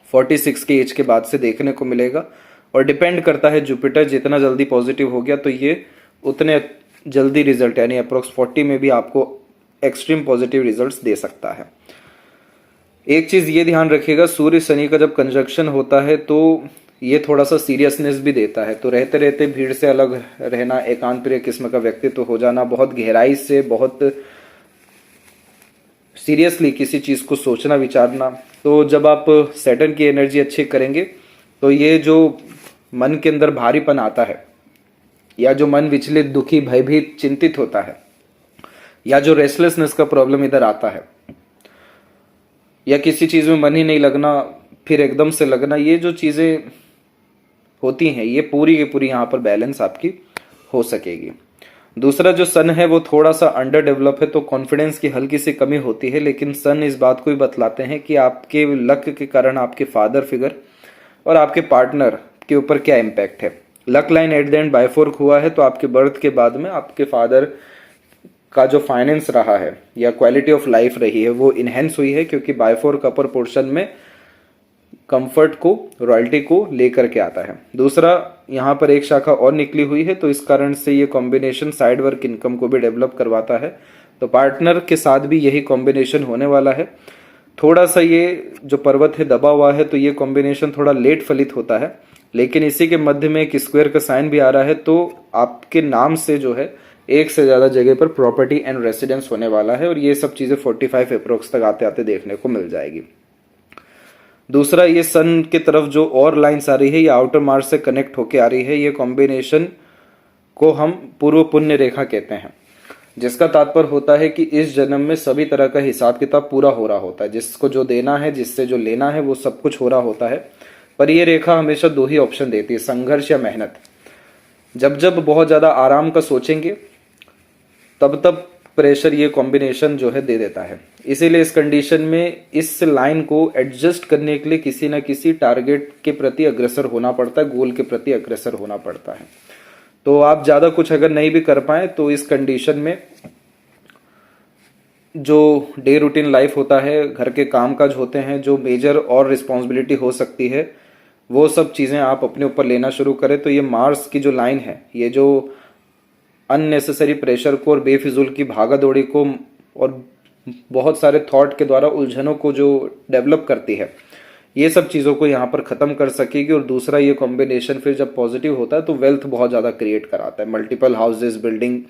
46 के एज के बाद से देखने को मिलेगा। और डिपेंड करता है जुपिटर जितना जल्दी पॉजिटिव हो गया तो ये उतने जल्दी रिजल्ट, यानी अप्रोक्स 40 में भी आपको एक्सट्रीम पॉजिटिव रिजल्ट्स दे सकता है। एक चीज ये ध्यान रखिएगा, सूर्य शनि का जब कंजक्शन होता है तो ये थोड़ा सा सीरियसनेस भी देता है। तो रहते रहते भीड़ से अलग रहना, एकांत प्रिय किस्म का व्यक्तित्व हो जाना, बहुत गहराई से, बहुत सीरियसली किसी चीज को सोचना विचारना। तो जब आप सैटर्न की एनर्जी अच्छी करेंगे तो ये जो मन के अंदर भारीपन आता है, या जो मन विचलित, दुखी, भयभीत, चिंतित होता है, या जो रेस्टलेसनेस का प्रॉब्लम इधर आता है, या किसी चीज में मन ही नहीं लगना, फिर एकदम से लगना, ये जो चीजें होती हैं ये पूरी की पूरी यहाँ पर बैलेंस आपकी हो सकेगी। दूसरा जो सन है वो थोड़ा सा अंडर डेवलप है, तो कॉन्फिडेंस की हल्की सी कमी होती है। लेकिन सन इस बात को भी बतलाते हैं कि आपके लक के कारण आपके फादर फिगर और आपके पार्टनर के ऊपर क्या इम्पैक्ट है। Luck line at the end bifork हुआ है, तो आपके बर्थ के बाद में आपके फादर का जो फाइनेंस रहा है या क्वालिटी ऑफ लाइफ रही है वो इनहेंस हुई है, क्योंकि बायफोर्क अपर पोर्शन में कंफर्ट को, रॉयल्टी को लेकर के आता है। दूसरा, यहाँ पर एक शाखा और निकली हुई है, तो इस कारण से ये कॉम्बिनेशन साइड वर्क इनकम को भी डेवलप करवाता है। तो पार्टनर के साथ भी यही कॉम्बिनेशन होने वाला है। थोड़ा सा ये जो पर्वत है दबा हुआ है, तो ये कॉम्बिनेशन थोड़ा लेट फलित होता है, लेकिन इसी के मध्य में एक स्क्वायर का साइन भी आ रहा है, तो आपके नाम से जो है एक से ज्यादा जगह पर प्रॉपर्टी एंड रेसिडेंस होने वाला है। और ये सब चीजें 45 अप्रोक्स तक आते आते देखने को मिल जाएगी। दूसरा, ये सन की तरफ जो और लाइंस आ रही है, ये आउटर मार्स से कनेक्ट होके आ रही है। ये कॉम्बिनेशन को हम पूर्व पुण्य रेखा कहते हैं, जिसका तात्पर्य होता है कि इस जन्म में सभी तरह का हिसाब किताब पूरा हो रहा होता है। जिसको जो देना है, जिससे जो लेना है, वो सब कुछ हो रहा होता है। पर ये रेखा हमेशा दो ही ऑप्शन देती है, संघर्ष या मेहनत। जब जब बहुत ज्यादा आराम का सोचेंगे तब तब प्रेशर ये कॉम्बिनेशन जो है दे देता है। इसीलिए इस कंडीशन में इस लाइन को एडजस्ट करने के लिए किसी न किसी टारगेट के प्रति अग्रसर होना पड़ता है, गोल के प्रति अग्रसर होना पड़ता है। तो आप ज्यादा कुछ अगर नहीं भी कर पाए तो इस कंडीशन में जो डे रूटीन लाइफ होता है, घर के कामकाज होते हैं, जो मेजर और रिस्पॉन्सिबिलिटी हो सकती है, वो सब चीजें आप अपने ऊपर लेना शुरू करें। तो ये मार्स की जो लाइन है, ये जो अननेसेसरी प्रेशर को और बेफिजूल की भागा दौड़ी को और बहुत सारे थॉट के द्वारा उलझनों को जो डेवलप करती है, ये सब चीज़ों को यहाँ पर ख़त्म कर सकेगी। और दूसरा, ये कॉम्बिनेशन फिर जब पॉजिटिव होता है तो वेल्थ बहुत ज़्यादा क्रिएट कराता है, मल्टीपल हाउसेज, बिल्डिंग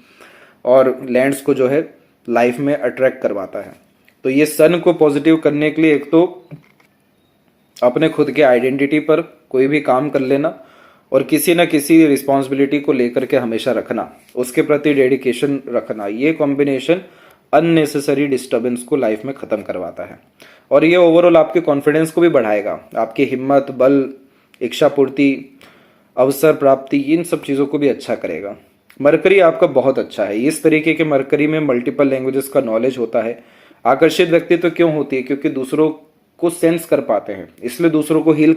और लैंड्स को जो है लाइफ में अट्रैक्ट करवाता है। तो ये सन को पॉजिटिव करने के लिए एक तो अपने खुद के आइडेंटिटी पर कोई भी काम कर लेना, और किसी न किसी रिस्पॉन्सिबिलिटी को लेकर के हमेशा रखना, उसके प्रति डेडिकेशन रखना, ये कॉम्बिनेशन अननेसेसरी डिस्टर्बेंस को लाइफ में खत्म करवाता है। और ये ओवरऑल आपके कॉन्फिडेंस को भी बढ़ाएगा, आपकी हिम्मत, बल, इच्छा पूर्ति, अवसर प्राप्ति, इन सब चीज़ों को भी अच्छा करेगा। मरकरी आपका बहुत अच्छा है। इस तरीके के मरकरी में मल्टीपल लैंग्वेजेस का नॉलेज होता है। आकर्षित व्यक्ति तो क्यों होती है? क्योंकि दूसरों को सेंस कर पाते हैं, इसलिए दूसरों को हील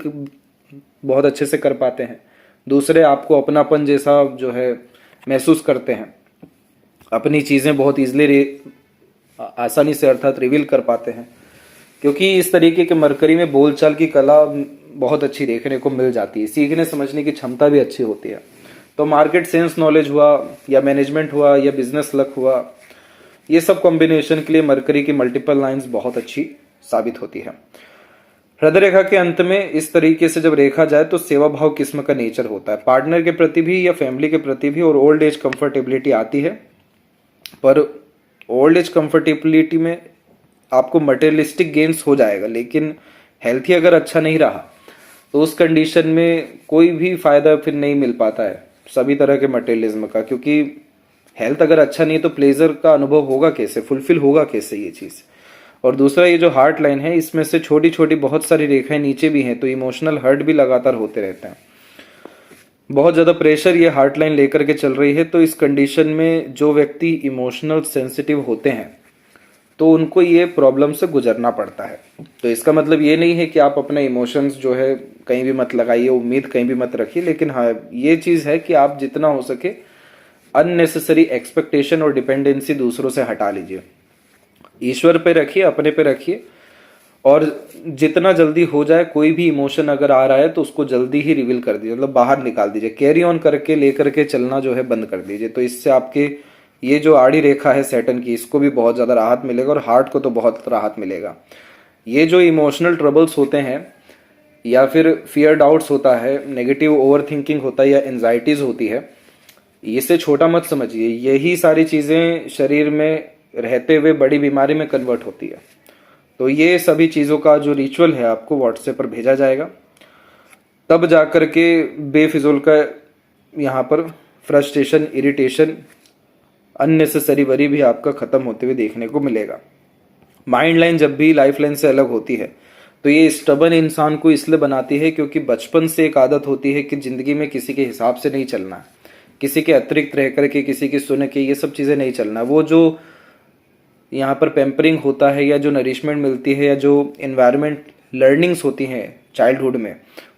बहुत अच्छे से कर पाते हैं। दूसरे आपको अपनापन जैसा जो है महसूस करते हैं, अपनी चीज़ें बहुत ईजिली आसानी से अर्थात रिवील कर पाते हैं, क्योंकि इस तरीके के मरकरी में बोलचाल की कला बहुत अच्छी देखने को मिल जाती है। सीखने समझने की क्षमता भी अच्छी होती है। तो मार्केट सेंस नॉलेज हुआ, या मैनेजमेंट हुआ, या बिजनेस लक हुआ, ये सब कॉम्बिनेशन के लिए मरकरी की मल्टीपल लाइंस बहुत अच्छी साबित होती है। हृदय रेखा के अंत में इस तरीके से जब रेखा जाए तो सेवा भाव किस्म का नेचर होता है, पार्टनर के प्रति भी या फैमिली के प्रति भी, और ओल्ड एज कंफर्टेबिलिटी आती है। पर ओल्ड एज कंफर्टेबिलिटी में आपको मटेरियलिस्टिक गेन्स हो जाएगा, लेकिन हेल्थ ही अगर अच्छा नहीं रहा तो उस कंडीशन में कोई भी फायदा फिर नहीं मिल पाता है सभी तरह के मटेरियलिज्म का, क्योंकि हेल्थ अगर अच्छा नहीं है तो प्लेजर का अनुभव होगा कैसे, फुलफिल होगा कैसे ये चीज़। और दूसरा, ये जो हार्ट लाइन है इसमें से छोटी छोटी बहुत सारी रेखाएं नीचे भी हैं, तो इमोशनल हर्ट भी लगातार होते रहते हैं। बहुत ज़्यादा प्रेशर ये हार्ट लाइन लेकर के चल रही है, तो इस कंडीशन में जो व्यक्ति इमोशनल सेंसिटिव होते हैं तो उनको ये प्रॉब्लम से गुजरना पड़ता है। तो इसका मतलब ये नहीं है कि आप अपने इमोशंस जो है कहीं भी मत लगाइए, उम्मीद कहीं भी मत रखिए, लेकिन हाँ ये चीज़ है कि आप जितना हो सके अननेसेसरी एक्सपेक्टेशन और डिपेंडेंसी दूसरों से हटा लीजिए, ईश्वर पे रखिए, अपने पे रखिए, और जितना जल्दी हो जाए कोई भी इमोशन अगर आ रहा है तो उसको जल्दी ही रिवील कर दीजिए, मतलब बाहर निकाल दीजिए, कैरी ऑन करके लेकर के चलना जो है बंद कर दीजिए। तो इससे आपके ये जो आड़ी रेखा है सैटर्न की, इसको भी बहुत ज़्यादा राहत मिलेगा और हार्ट को तो बहुत राहत मिलेगा। ये जो इमोशनल ट्रबल्स होते हैं या फिर फियर डाउट्स होता है, नेगेटिव ओवर थिंकिंग होता है या एंजाइटीज होती है, इसे छोटा मत समझिए, यही सारी चीज़ें शरीर में रहते हुए बड़ी बीमारी में कन्वर्ट होती है। तो ये सभी चीज़ों का जो रिचुअल है आपको व्हाट्सएप पर भेजा जाएगा, तब जाकर के बेफिजूल का यहाँ पर फ्रस्ट्रेशन, इरिटेशन, अननेसेसरी वरी भी आपका खत्म होते हुए देखने को मिलेगा। माइंड लाइन जब भी लाइफ लाइन से अलग होती है तो ये स्टबन इंसान को इसलिए बनाती है क्योंकि बचपन से एक आदत होती है कि जिंदगी में किसी के हिसाब से नहीं चलना है, किसी के अतिरिक्त रह करके, किसी की सुन के, ये सब चीज़ें नहीं चलना। वो जो यहाँ पर पेम्परिंग होता है या जो नरिशमेंट मिलती है या जो इन्वायरमेंट लर्निंग्स होती हैं चाइल्डहुड में,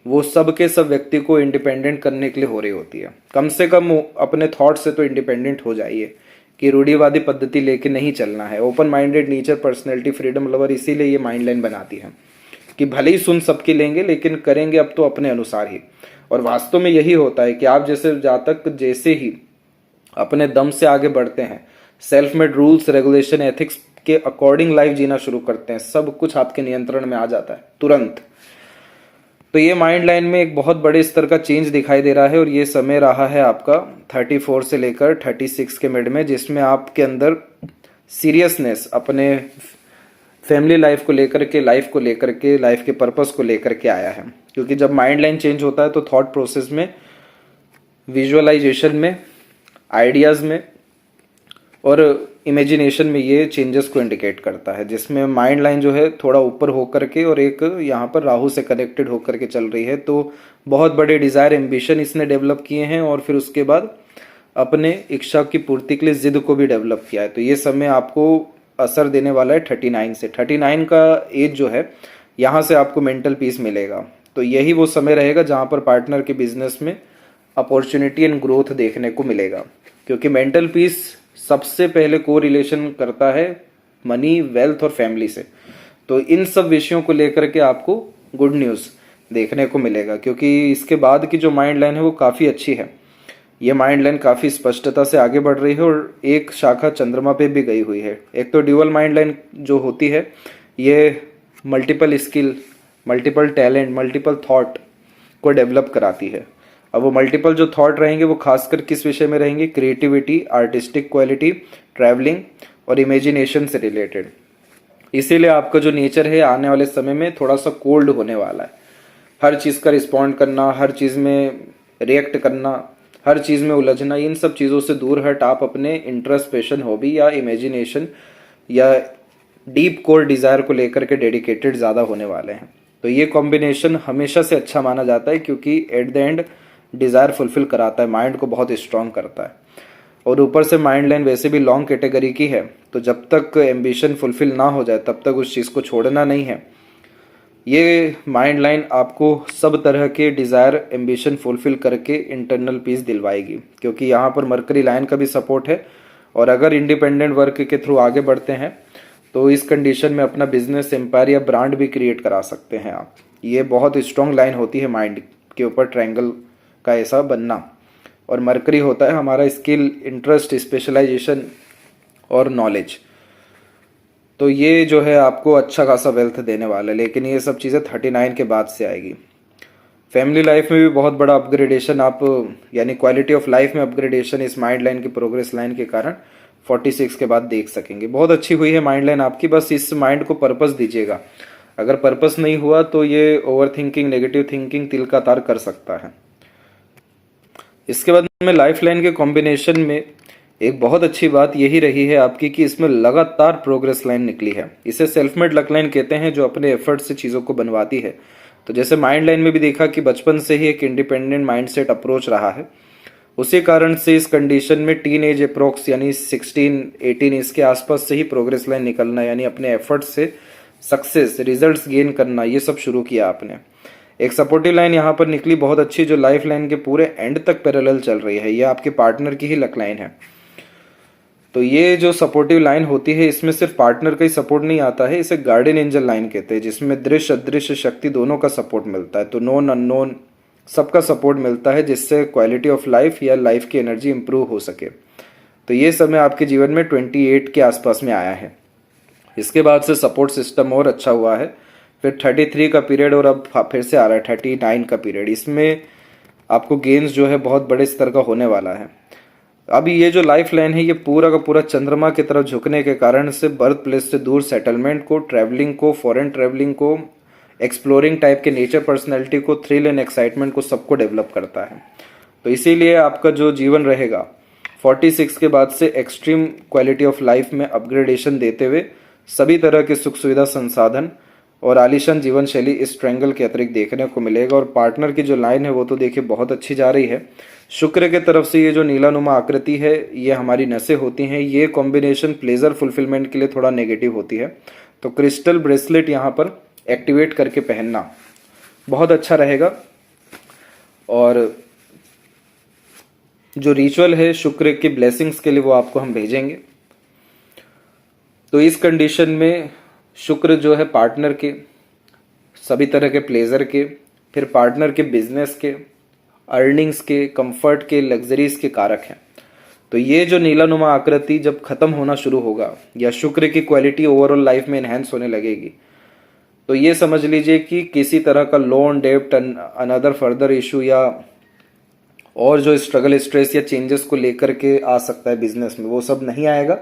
वो सब के सब व्यक्ति को इंडिपेंडेंट करने के लिए हो रही होती है। कम से कम अपने थॉट से तो इंडिपेंडेंट हो जाइए कि रूढ़िवादी पद्धति लेके नहीं चलना है। Open minded nature, personality, freedom lover, इसीलिए ये माइंड लाइन बनाती है कि भले ही सुन सबकी लेंगे लेकिन करेंगे अब तो अपने अनुसार ही। और वास्तव में यही होता है कि आप जैसे जातक जैसे ही अपने दम से आगे बढ़ते हैं, self made rules, regulation, ethics के अकॉर्डिंग लाइफ जीना शुरू करते हैं, सब कुछ आपके नियंत्रण में आ जाता है तुरंत। तो ये माइंड लाइन में एक बहुत बड़े स्तर का चेंज दिखाई दे रहा है और ये समय रहा है आपका 34 से लेकर 36 के मिड में, जिसमें आपके अंदर सीरियसनेस अपने फैमिली लाइफ को लेकर के, लाइफ को लेकर के, लाइफ के पर्पस को लेकर के आया है। क्योंकि जब माइंड लाइन चेंज होता है तो थॉट प्रोसेस में, विजुअलाइजेशन में, आइडियाज़ में और इमेजिनेशन में ये चेंजेस को इंडिकेट करता है, जिसमें माइंड लाइन जो है थोड़ा ऊपर होकर के और एक यहाँ पर राहु से कनेक्टेड होकर के चल रही है। तो बहुत बड़े डिज़ायर, एम्बिशन इसने डेवलप किए हैं और फिर उसके बाद अपने इच्छा की पूर्ति के लिए जिद को भी डेवलप किया है। तो ये समय आपको असर देने वाला है 39 से। 39 का एज जो है, यहाँ से आपको मेंटल पीस मिलेगा। तो यही वो समय रहेगा जहाँ पर पार्टनर के बिजनेस में अपॉर्चुनिटी एंड ग्रोथ देखने को मिलेगा, क्योंकि मेंटल पीस सबसे पहले को रिलेशन करता है मनी, वेल्थ और फैमिली से। तो इन सब विषयों को लेकर के आपको गुड न्यूज़ देखने को मिलेगा, क्योंकि इसके बाद की जो माइंड लाइन है वो काफ़ी अच्छी है। ये माइंड लाइन काफ़ी स्पष्टता से आगे बढ़ रही है और एक शाखा चंद्रमा पे भी गई हुई है। एक तो ड्यूअल माइंड लाइन जो होती है ये multiple skill, multiple talent, multiple thought को डेवलप कराती है। अब वो मल्टीपल जो थॉट रहेंगे वो खासकर किस विषय में रहेंगे? क्रिएटिविटी, आर्टिस्टिक क्वालिटी, ट्रैवलिंग और इमेजिनेशन से रिलेटेड। इसीलिए आपका जो नेचर है आने वाले समय में थोड़ा सा कोल्ड होने वाला है। हर चीज़ का रिस्पॉन्ड करना, हर चीज़ में रिएक्ट करना, हर चीज़ में उलझना, इन सब चीज़ों से दूर हट आप अपने इंटरेस्ट, पैशन, हॉबी या इमेजिनेशन या डीप कोर डिज़ायर को लेकर के डेडिकेटेड ज़्यादा होने वाले हैं। तो ये कॉम्बिनेशन हमेशा से अच्छा माना जाता है, क्योंकि eight the and desire fulfil कराता है, माइंड को बहुत स्ट्रांग करता है। और ऊपर से माइंड लाइन वैसे भी लॉन्ग कैटेगरी की है, तो जब तक एम्बिशन फुलफिल ना हो जाए तब तक उस चीज़ को छोड़ना नहीं है। ये माइंड लाइन आपको सब तरह के डिज़ायर, एम्बिशन फुलफिल करके इंटरनल पीस दिलवाएगी, क्योंकि यहाँ पर मरकरी लाइन का भी सपोर्ट है। और अगर इंडिपेंडेंट वर्क के थ्रू आगे बढ़ते हैं तो इस कंडीशन में अपना बिजनेस, एम्पायर या ब्रांड भी क्रिएट करा सकते हैं आप। ये बहुत स्ट्रॉन्ग लाइन होती है माइंड के ऊपर ट्रायंगल का ऐसा बनना। और मरकरी होता है हमारा स्किल, इंटरेस्ट, स्पेशलाइजेशन और नॉलेज। तो ये जो है आपको अच्छा खासा वेल्थ देने वाला है, लेकिन ये सब चीज़ें 39 के बाद से आएगी। फैमिली लाइफ में भी बहुत बड़ा अपग्रेडेशन आप, यानी क्वालिटी ऑफ लाइफ में अपग्रेडेशन इस माइंड लाइन की प्रोग्रेस लाइन के कारण 46 के बाद देख सकेंगे। बहुत अच्छी हुई है माइंड लाइन आपकी, बस इस माइंड को पर्पस दीजिएगा। अगर पर्पस नहीं हुआ तो ये ओवर थिंकिंग, नेगेटिव थिंकिंग तिल का तार कर सकता है। इसके बाद में लाइफ लाइन के कॉम्बिनेशन में एक बहुत अच्छी बात यही रही है आपकी कि इसमें लगातार प्रोग्रेस लाइन निकली है। इसे सेल्फ मेड लक लाइन कहते हैं, जो अपने एफर्ट से चीज़ों को बनवाती है। तो जैसे माइंड लाइन में भी देखा कि बचपन से ही एक इंडिपेंडेंट माइंडसेट अप्रोच रहा है, उसी कारण से इस कंडीशन में टीन एज अप्रोक्स यानी 16-18 इसके आसपास से ही प्रोग्रेस लाइन निकलना, यानी अपने एफर्ट से सक्सेस रिजल्ट्स गेन करना, ये सब शुरू किया आपने। एक सपोर्टिव लाइन यहाँ पर निकली बहुत अच्छी, जो लाइफ लाइन के पूरे एंड तक पैरेलल चल रही है। ये आपके पार्टनर की ही लक लाइन है। तो ये जो सपोर्टिव लाइन होती है, इसमें सिर्फ पार्टनर का ही सपोर्ट नहीं आता है, इसे गार्डियन एंजल लाइन कहते हैं, जिसमें दृश्य अदृश्य शक्ति दोनों का सपोर्ट मिलता है। तो नोन अननोन सबका सपोर्ट मिलता है, जिससे क्वालिटी ऑफ लाइफ या लाइफ की एनर्जी इंप्रूव हो सके। तो ये समय आपके जीवन में 28 के आसपास में आया है। इसके बाद से सपोर्ट सिस्टम और अच्छा हुआ है। फिर 33 का पीरियड और अब फिर से आ रहा है 39 का पीरियड। इसमें आपको गेन्स जो है बहुत बड़े स्तर का होने वाला है। अभी ये जो लाइफ लाइन है, ये पूरा का पूरा चंद्रमा की तरफ झुकने के कारण से बर्थ प्लेस से दूर सेटलमेंट को, ट्रैवलिंग को, फॉरेन ट्रैवलिंग को, एक्सप्लोरिंग टाइप के नेचर पर्सनैलिटी को, थ्रिल एंड एक्साइटमेंट को, सबको डेवलप करता है। तो इसीलिए आपका जो जीवन रहेगा 46 के बाद से एक्सट्रीम क्वालिटी ऑफ लाइफ में अपग्रेडेशन देते हुए सभी तरह के सुख सुविधा, संसाधन और आलीशान जीवन शैली इस ट्रायंगल के अतिरिक्त देखने को मिलेगा। और पार्टनर की जो लाइन है वो तो देखिए बहुत अच्छी जा रही है। शुक्र के तरफ से ये जो नीलानुमा आकृति है, ये हमारी नसें होती हैं, ये कॉम्बिनेशन प्लेजर फुलफिलमेंट के लिए थोड़ा नेगेटिव होती है। तो क्रिस्टल ब्रेसलेट यहाँ पर एक्टिवेट करके पहनना बहुत अच्छा रहेगा। और जो रिचुअल है शुक्र की ब्लेसिंग्स के लिए, वो आपको हम भेजेंगे। तो इस कंडीशन में शुक्र जो है पार्टनर के सभी तरह के प्लेजर के, फिर पार्टनर के बिजनेस के, अर्निंग्स के, कंफर्ट के, लग्जरीज के कारक हैं। तो ये जो नीलानुमा आकृति जब खत्म होना शुरू होगा या शुक्र की क्वालिटी ओवरऑल लाइफ में एनहेंस होने लगेगी, तो ये समझ लीजिए कि किसी तरह का लोन, डेब्ट, अनदर फर्दर इशू या और जो स्ट्रगल, स्ट्रेस या चेंजेस को लेकर के आ सकता है बिजनेस में, वो सब नहीं आएगा।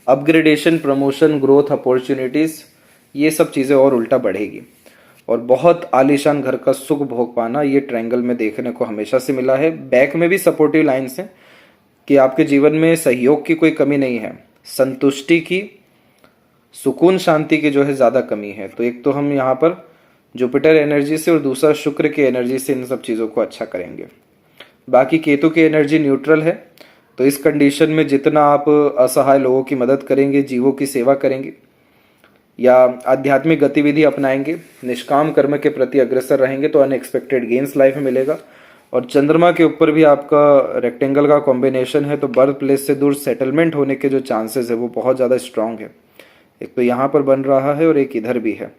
अपग्रेडेशन, प्रमोशन, ग्रोथ, अपॉर्चुनिटीज, ये सब चीज़ें और उल्टा बढ़ेगी। और बहुत आलीशान घर का सुख भोग पाना ये ट्रायंगल में देखने को हमेशा से मिला है। बैक में भी सपोर्टिव लाइन्स हैं कि आपके जीवन में सहयोग की कोई कमी नहीं है, संतुष्टि की, सुकून, शांति की जो है ज़्यादा कमी है। तो एक तो हम यहाँ पर जुपिटर एनर्जी से और दूसरा शुक्र की एनर्जी से इन सब चीज़ों को अच्छा करेंगे। बाकी केतु की एनर्जी न्यूट्रल है। तो इस कंडीशन में जितना आप असहाय लोगों की मदद करेंगे, जीवों की सेवा करेंगे या आध्यात्मिक गतिविधि अपनाएंगे, निष्काम कर्म के प्रति अग्रसर रहेंगे, तो अनएक्सपेक्टेड गेन्स लाइफ में मिलेगा। और चंद्रमा के ऊपर भी आपका रेक्टेंगल का कॉम्बिनेशन है, तो बर्थ प्लेस से दूर सेटलमेंट होने के जो चांसेस है वो बहुत ज़्यादा स्ट्रांग है। एक तो यहाँ पर बन रहा है और एक इधर भी है।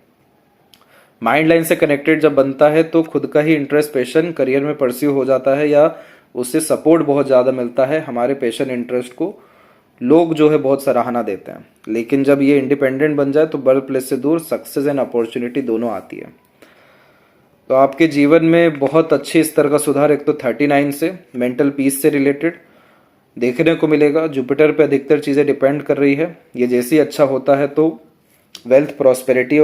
माइंड लाइन से कनेक्टेड जब बनता है तो खुद का ही इंटरेस्ट, पैशन करियर में परस्यू हो जाता है या उससे सपोर्ट बहुत ज़्यादा मिलता है। हमारे पैशन, इंटरेस्ट को लोग जो है बहुत सराहना देते हैं। लेकिन जब ये इंडिपेंडेंट बन जाए तो बर्थ प्लेस से दूर सक्सेस एंड अपॉर्चुनिटी दोनों आती है। तो आपके जीवन में बहुत अच्छे स्तर का सुधार एक तो 39 से मेंटल पीस से रिलेटेड देखने को मिलेगा। जुपिटर पे अधिकतर चीज़ें डिपेंड कर रही है। ये जैसे ही अच्छा होता है तो वेल्थ, प्रॉस्पेरिटी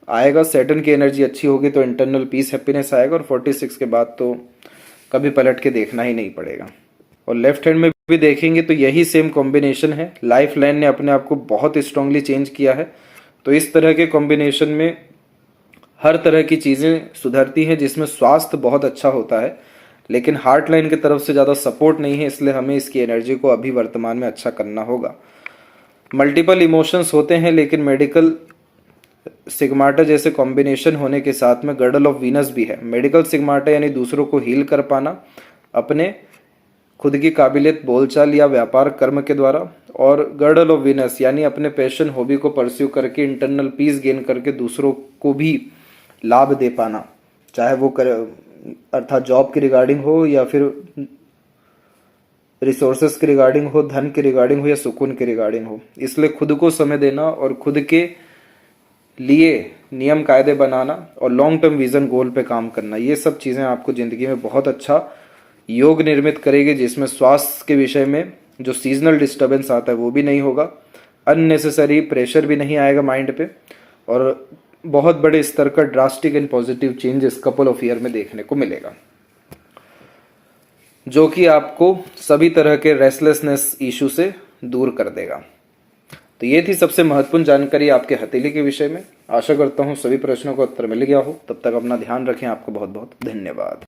आएगा। सैटर्न की एनर्जी अच्छी होगी तो इंटरनल पीस, हैप्पीनेस आएगा। और 46 के बाद तो कभी पलट के देखना ही नहीं पड़ेगा। और लेफ्ट हैंड में भी देखेंगे तो यही सेम कॉम्बिनेशन है। लाइफ लाइन ने अपने आप को बहुत स्ट्रांगली चेंज किया है। तो इस तरह के कॉम्बिनेशन में हर तरह की चीज़ें सुधरती हैं, जिसमें स्वास्थ्य बहुत अच्छा होता है। लेकिन हार्ट लाइन की तरफ से ज़्यादा सपोर्ट नहीं है, इसलिए हमें इसकी एनर्जी को अभी वर्तमान में अच्छा करना होगा। मल्टीपल इमोशंस होते हैं, लेकिन मेडिकल सिग्माटा जैसे कॉम्बिनेशन होने के साथ में गर्डल ऑफ वीनस भी है। मेडिकल सिग्माटा यानी दूसरों को हील कर पाना अपने खुद की काबिलियत, बोलचाल या व्यापार कर्म के द्वारा, और गर्डल ऑफ वीनस यानी अपने पैशन, हॉबी को परस्यू करके इंटरनल पीस गेन करके दूसरों को भी लाभ दे पाना, चाहे वो अर्थात जॉब की रिगार्डिंग हो या फिर रिसोर्सेस की रिगार्डिंग हो, धन की रिगार्डिंग हो या सुकून की रिगार्डिंग हो। इसलिए खुद को समय देना और खुद के लिए नियम कायदे बनाना और लॉन्ग टर्म विजन गोल पे काम करना, ये सब चीज़ें आपको ज़िंदगी में बहुत अच्छा योग निर्मित करेगी, जिसमें स्वास्थ्य के विषय में जो सीजनल डिस्टर्बेंस आता है वो भी नहीं होगा, अननेसेसरी प्रेशर भी नहीं आएगा माइंड पे, और बहुत बड़े स्तर का ड्रास्टिक एंड पॉजिटिव चेंज इस कपल ऑफ ईयर में देखने को मिलेगा, जो कि आपको सभी तरह के रेस्टलेसनेस इशू से दूर कर देगा। तो ये थी सबसे महत्वपूर्ण जानकारी आपके हथेली के विषय में। आशा करता हूँ सभी प्रश्नों का उत्तर मिल गया हो। तब तक अपना ध्यान रखें। आपको बहुत बहुत धन्यवाद।